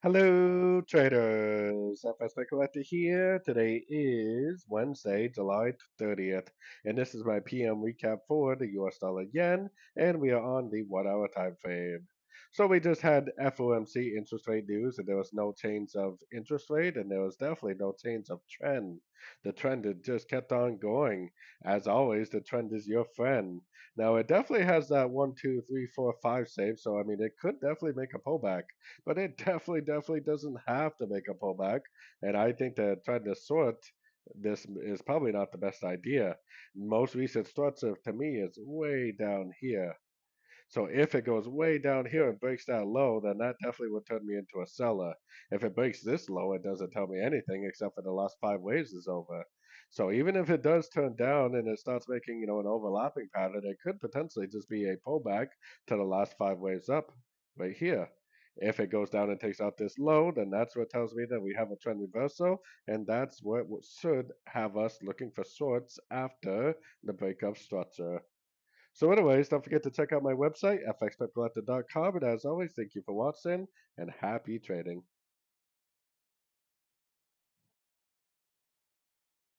Hello, traders. FX Pip Collector here. Today is Wednesday, July 30th, and this is my PM recap for the US dollar yen, and we are on the 1 hour time frame. So we just had FOMC interest rate news, and there was no change of interest rate, and there was definitely no change of trend. The trend had just kept on going. As always, the trend is your friend. Now it definitely has that 1, 2, 3, 4, 5 save, so I mean it could definitely make a pullback, but it definitely doesn't have to make a pullback. And I think that trying to sort this is probably not the best idea. Most recent sorts of to me is way down here. So if it goes way down here and breaks that low, then that definitely would turn me into a seller. If it breaks this low, it doesn't tell me anything except for the last 5 waves is over. So even if it does turn down and it starts making, an overlapping pattern, it could potentially just be a pullback to the last 5 waves up right here. If it goes down and takes out this low, then that's what tells me that we have a trend reversal, and that's what should have us looking for shorts after the breakup structure. So anyways, don't forget to check out my website, fxpipcollector.com. And as always, thank you for watching and happy trading.